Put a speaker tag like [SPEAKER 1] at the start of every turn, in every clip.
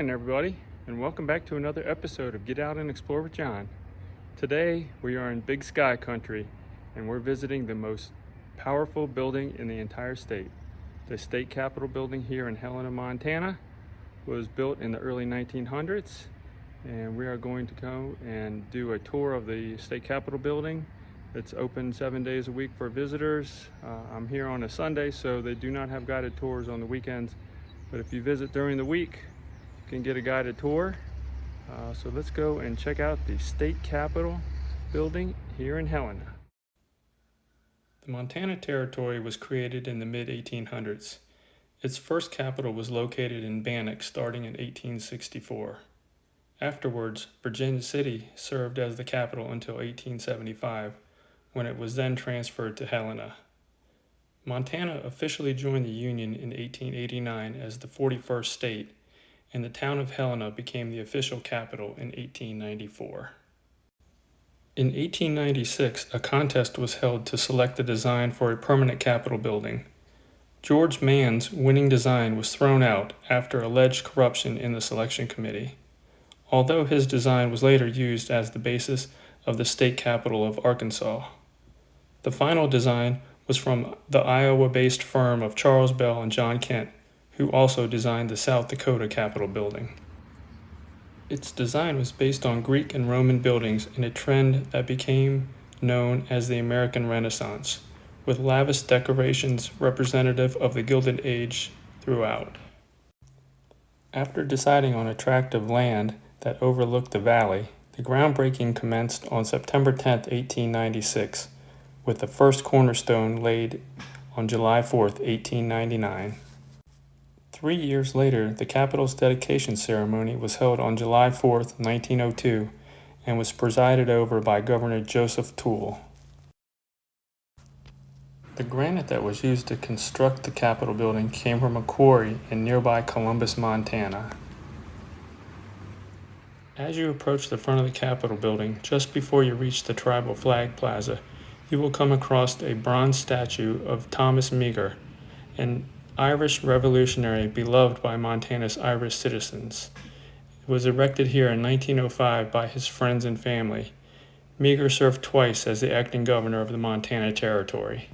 [SPEAKER 1] morning, everybody, and welcome back to another episode of Get Out and Explore with John. Today, we are in Big Sky Country, and we're visiting the most powerful building in the entire state. The state capitol building here in Helena, Montana, was built in the early 1900s, and we are going to go and do a tour of the state capitol building. It's open 7 days a week for visitors. I'm here on a Sunday, so they do not have guided tours on the weekends. But if you visit during the week, you can get a guided tour. So let's go and check out the state capitol building here in Helena. The Montana Territory was created in the mid-1800s. Its first capital was located in Bannock starting in 1864. Afterwards, Virginia City served as the capital until 1875, when it was then transferred to Helena. Montana officially joined the Union in 1889 as the 41st state, and the town of Helena became the official capital in 1894. In 1896, a contest was held to select the design for a permanent capitol building. George Mann's winning design was thrown out after alleged corruption in the selection committee, although his design was later used as the basis of the state capitol of Arkansas. The final design was from the Iowa-based firm of Charles Bell and John Kent, who also designed the South Dakota Capitol building. Its design was based on Greek and Roman buildings in a trend that became known as the American Renaissance, with lavish decorations representative of the Gilded Age throughout. After deciding on a tract of land that overlooked the valley, the groundbreaking commenced on September 10, 1896, with the first cornerstone laid on July 4, 1899. 3 years later, the Capitol's dedication ceremony was held on July 4, 1902, and was presided over by Governor Joseph Toole. The granite that was used to construct the Capitol building came from a quarry in nearby Columbus, Montana. As you approach the front of the Capitol building, just before you reach the Tribal Flag Plaza, you will come across a bronze statue of Thomas Meagher, an Irish revolutionary beloved by Montana's Irish citizens. It was erected here in 1905 by his friends and family. Meagher served twice as the acting governor of the Montana Territory.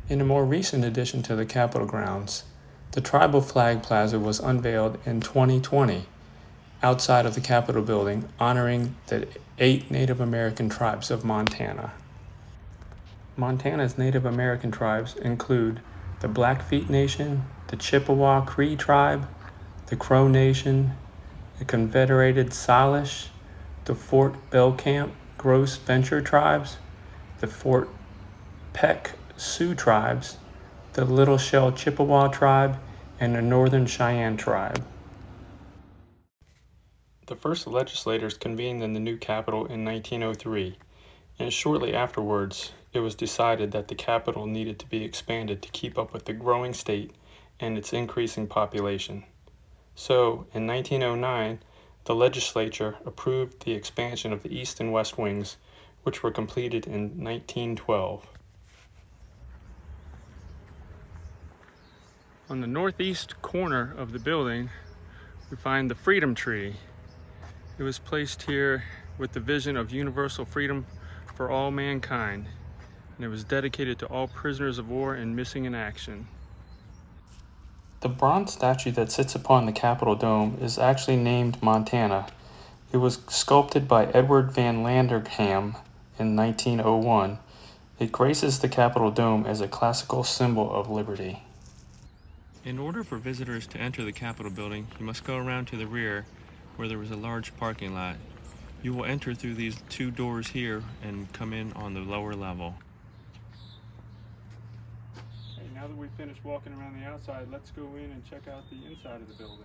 [SPEAKER 1] In a more recent addition to the Capitol grounds, the Tribal Flag Plaza was unveiled in 2020 outside of the Capitol building, honoring the 8 Native American tribes of Montana. Montana's Native American tribes include the Blackfeet Nation, the Chippewa Cree Tribe, the Crow Nation, the Confederated Salish, the Fort Belcamp Gross Venture Tribes, the Fort Peck Sioux Tribes, the Little Shell Chippewa Tribe, and the Northern Cheyenne Tribe. The first legislators convened in the new capital in 1903, and shortly afterwards, it was decided that the capital needed to be expanded to keep up with the growing state and its increasing population. So, in 1909, the legislature approved the expansion of the east and west wings, which were completed in 1912. On the northeast corner of the building, we find the Freedom Tree. It was placed here with the vision of universal freedom for all mankind, and it was dedicated to all prisoners of war and missing in action. The bronze statue that sits upon the Capitol dome is actually named Montana. It was sculpted by Edward Van Landerham in 1901. It graces the Capitol dome as a classical symbol of liberty. In order for visitors to enter the Capitol building, you must go around to the rear where there is a large parking lot. You will enter through these 2 doors here and come in on the lower level. Okay, now that we've finished walking around the outside, let's go in and check out the inside of the building.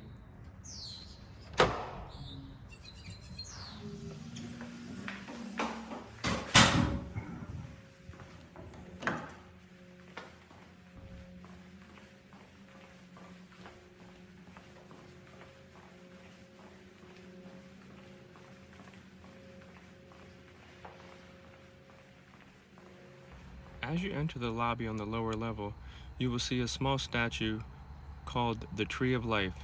[SPEAKER 1] As you enter the lobby on the lower level, you will see a small statue called the Tree of Life.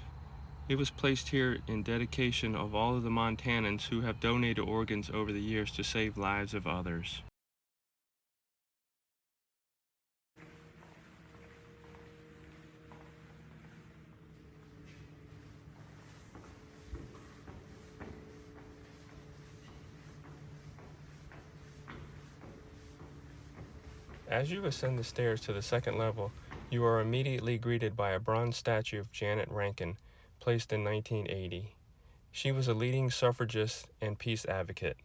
[SPEAKER 1] It was placed here in dedication of all of the Montanans who have donated organs over the years to save lives of others. As you ascend the stairs to the second level, you are immediately greeted by a bronze statue of Janet Rankin, placed in 1980. She was a leading suffragist and peace advocate.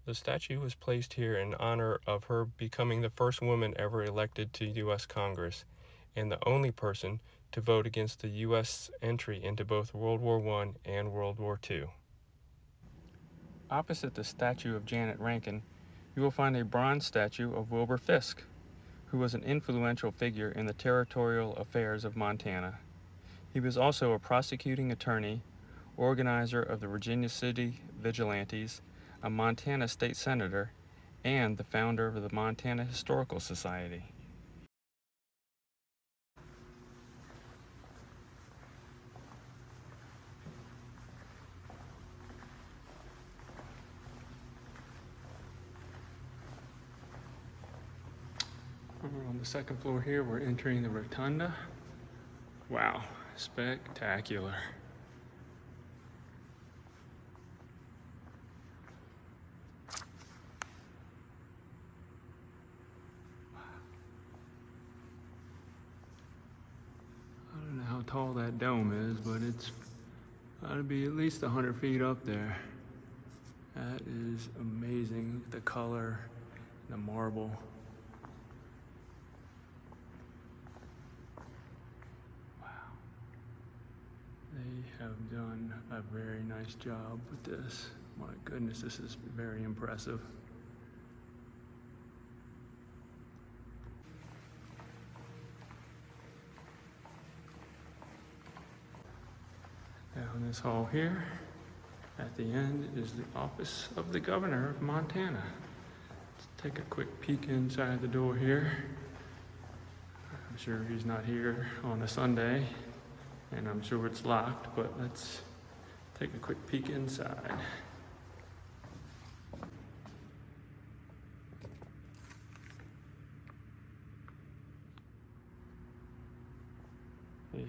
[SPEAKER 1] The statue was placed here in honor of her becoming the first woman ever elected to U.S. Congress and the only person to vote against the U.S. entry into both World War I and World War II. Opposite the statue of Janet Rankin, you will find a bronze statue of Wilbur Fisk, who was an influential figure in the territorial affairs of Montana. He was also a prosecuting attorney, organizer of the Virginia City Vigilantes, a Montana state senator, and the founder of the Montana Historical Society. On the second floor here, we're entering the Rotunda. Wow, spectacular. I don't know how tall that dome is, but it's got to be at least 100 feet up there. That is amazing, the color, the marble. Wow. They have done a very nice job with this. My goodness, this is very impressive. Down this hall here, at the end, is the office of the governor of Montana. Let's take a quick peek inside the door here. I'm sure he's not here on a Sunday, and I'm sure it's locked, but let's take a quick peek inside.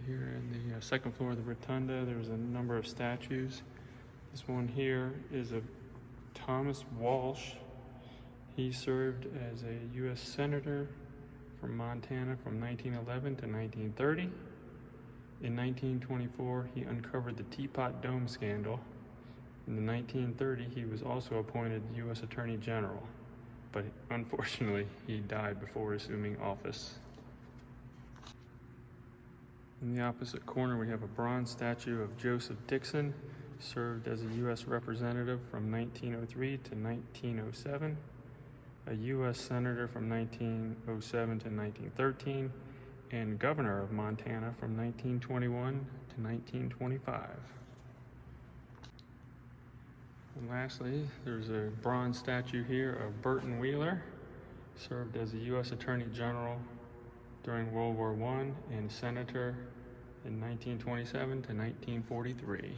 [SPEAKER 1] Here in the second floor of the Rotunda, there's a number of statues. This one here is of Thomas Walsh. He served as a U.S. Senator from Montana from 1911 to 1930. In 1924, he uncovered the Teapot Dome scandal. In the 1930, he was also appointed U.S. Attorney General, but unfortunately, he died before assuming office. In the opposite corner, we have a bronze statue of Joseph Dixon, served as a U.S. representative from 1903 to 1907, a U.S. senator from 1907 to 1913, and governor of Montana from 1921 to 1925. And lastly, there's a bronze statue here of Burton Wheeler, served as a U.S. Attorney General during World War I and senator in 1927 to 1943.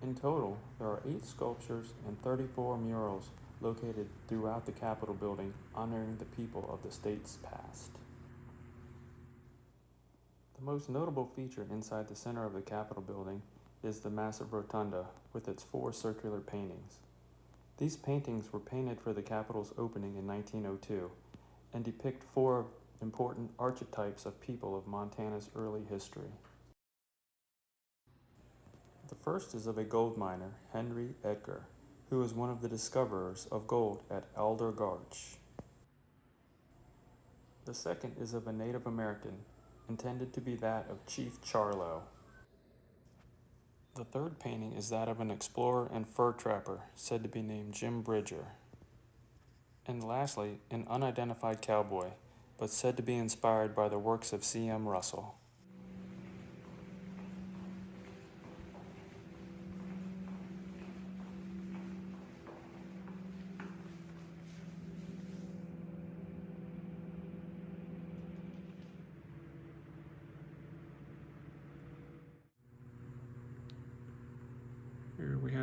[SPEAKER 1] In total, there are 8 sculptures and 34 murals located throughout the Capitol building honoring the people of the state's past. The most notable feature inside the center of the Capitol building is the massive rotunda with its 4 circular paintings. These paintings were painted for the Capitol's opening in 1902 and depict 4 important archetypes of people of Montana's early history. The first is of a gold miner, Henry Edgar, who was one of the discoverers of gold at Alder Gulch. The second is of a Native American, intended to be that of Chief Charlo. The third painting is that of an explorer and fur trapper, said to be named Jim Bridger. And lastly, an unidentified cowboy, but said to be inspired by the works of C.M. Russell.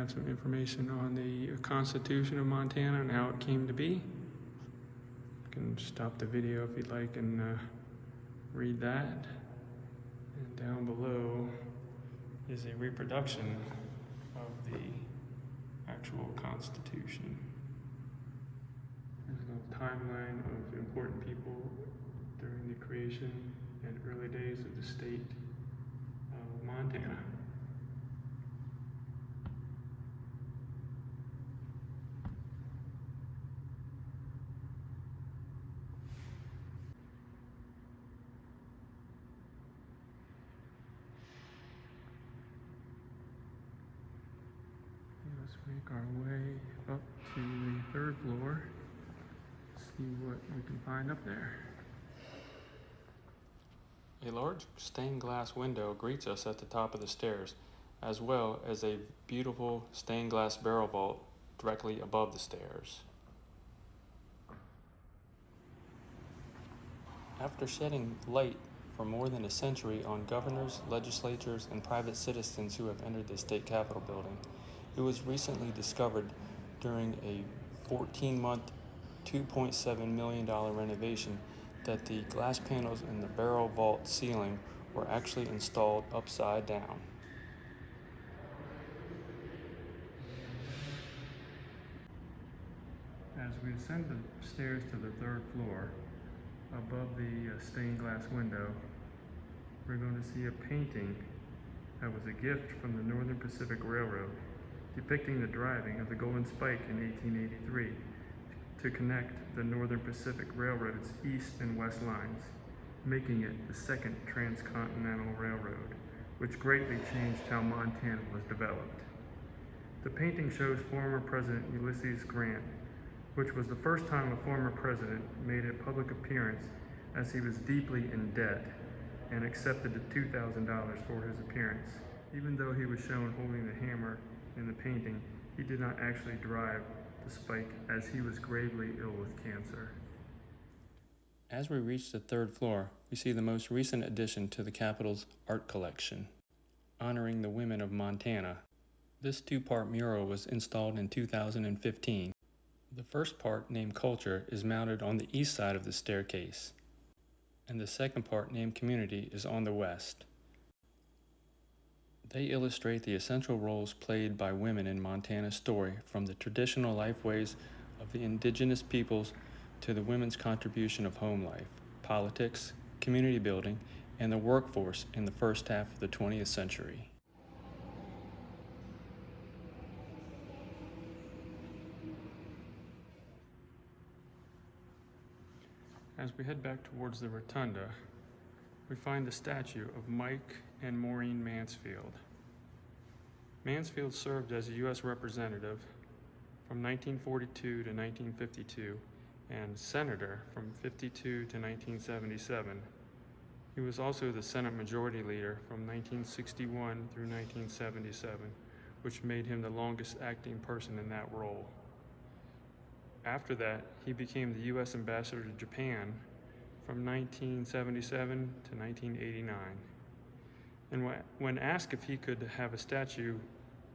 [SPEAKER 1] have some information on the Constitution of Montana and how it came to be. You can stop the video if you'd like and read that. And down below is a reproduction of the actual Constitution. There's a little timeline of important people during the creation and early days of the state of Montana. Let's make our way up to the third floor, see what we can find up there. A large stained glass window greets us at the top of the stairs, as well as a beautiful stained glass barrel vault directly above the stairs. After shedding light for more than a century on governors, legislatures, and private citizens who have entered the state capitol building, it was recently discovered during a 14-month, $2.7 million renovation that the glass panels in the barrel vault ceiling were actually installed upside down. As we ascend the stairs to the third floor, above the stained glass window, we're going to see a painting that was a gift from the Northern Pacific Railroad, depicting the driving of the Golden Spike in 1883 to connect the Northern Pacific Railroad's east and west lines, making it the second transcontinental railroad, which greatly changed how Montana was developed. The painting shows former President Ulysses Grant, which was the first time a former president made a public appearance, as he was deeply in debt and accepted the $2,000 for his appearance. Even though he was shown holding the hammer in the painting, he did not actually drive the spike, as he was gravely ill with cancer. As we reach the third floor, we see the most recent addition to the Capitol's art collection, honoring the women of Montana. This two-part mural was installed in 2015. The first part, named Culture, is mounted on the east side of the staircase, and the second part, named Community, is on the west. They illustrate the essential roles played by women in Montana's story, from the traditional lifeways of the indigenous peoples to the women's contribution of home life, politics, community building, and the workforce in the first half of the 20th century. As we head back towards the Rotunda, we find the statue of Mike and Maureen Mansfield. Mansfield served as a U.S. representative from 1942 to 1952 and senator from 52 to 1977. He was also the Senate Majority Leader from 1961 through 1977, which made him the longest acting person in that role. After that, he became the U.S. Ambassador to Japan from 1977 to 1989. And when asked if he could have a statue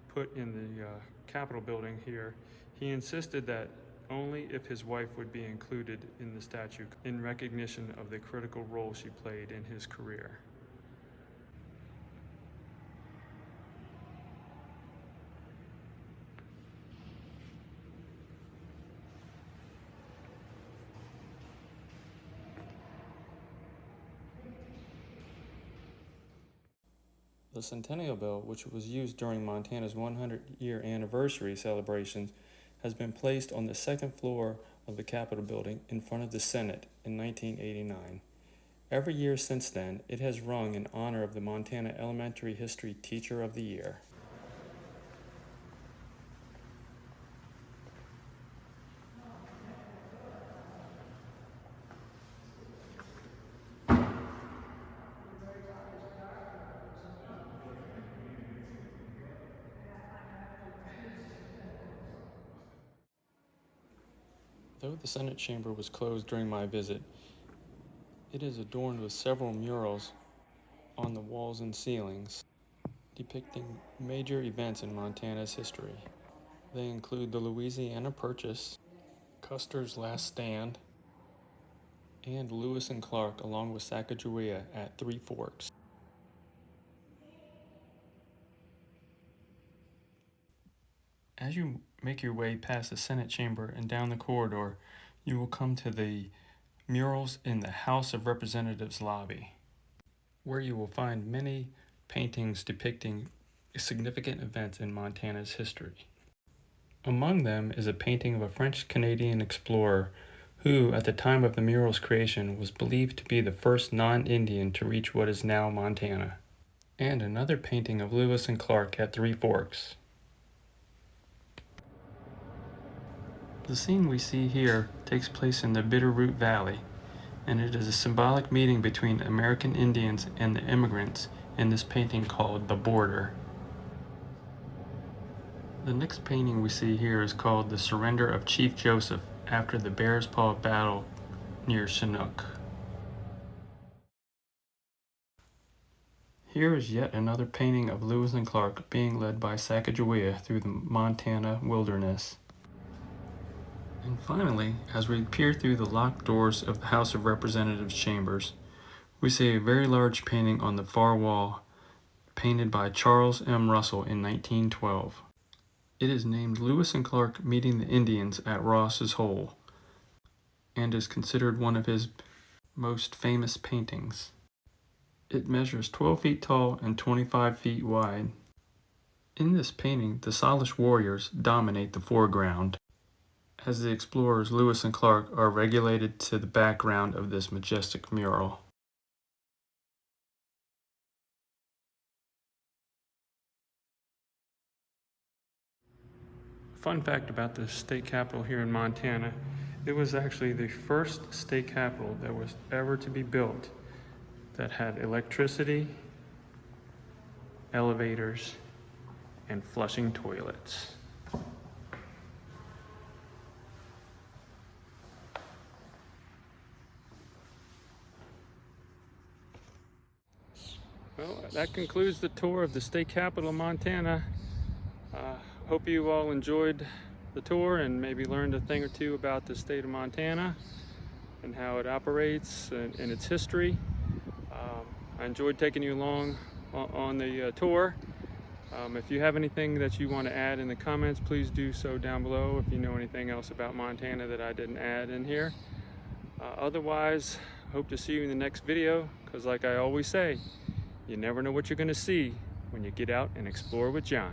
[SPEAKER 1] put in the Capitol building here, he insisted that only if his wife would be included in the statue in recognition of the critical role she played in his career. The Centennial Bell, which was used during Montana's 100-year anniversary celebrations, has been placed on the second floor of the Capitol building in front of the Senate in 1989. Every year since then, it has rung in honor of the Montana Elementary History Teacher of the Year. Though the Senate chamber was closed during my visit, it is adorned with several murals on the walls and ceilings, depicting major events in Montana's history. They include the Louisiana Purchase, Custer's Last Stand, and Lewis and Clark along with Sacagawea at Three Forks. As you make your way past the Senate chamber and down the corridor, you will come to the Murals in the House of Representatives lobby, where you will find many paintings depicting significant events in Montana's history. Among them is a painting of a French-Canadian explorer who, at the time of the mural's creation, was believed to be the first non-Indian to reach what is now Montana, and another painting of Lewis and Clark at Three Forks. The scene we see here takes place in the Bitterroot Valley, and it is a symbolic meeting between American Indians and the immigrants in this painting called The Border. The next painting we see here is called The Surrender of Chief Joseph after the Bear's Paw battle near Chinook. Here is yet another painting of Lewis and Clark being led by Sacagawea through the Montana wilderness. And finally, as we peer through the locked doors of the House of Representatives chambers, we see a very large painting on the far wall, painted by Charles M. Russell in 1912. It is named Lewis and Clark Meeting the Indians at Ross's Hole, and is considered one of his most famous paintings. It measures 12 feet tall and 25 feet wide. In this painting, the Salish warriors dominate the foreground, as the explorers Lewis and Clark are relegated to the background of this majestic mural. Fun fact about the state capitol here in Montana, it was actually the first state capitol that was ever to be built that had electricity, elevators, and flushing toilets. Well, that concludes the tour of the state capitol of Montana. Hope you all enjoyed the tour and maybe learned a thing or two about the state of Montana and how it operates and its history. I enjoyed taking you along on the tour. If you have anything that you want to add in the comments, please do so down below if you know anything else about Montana that I didn't add in here. Otherwise, I hope to see you in the next video, because like I always say, you never know what you're going to see when you get out and explore with John.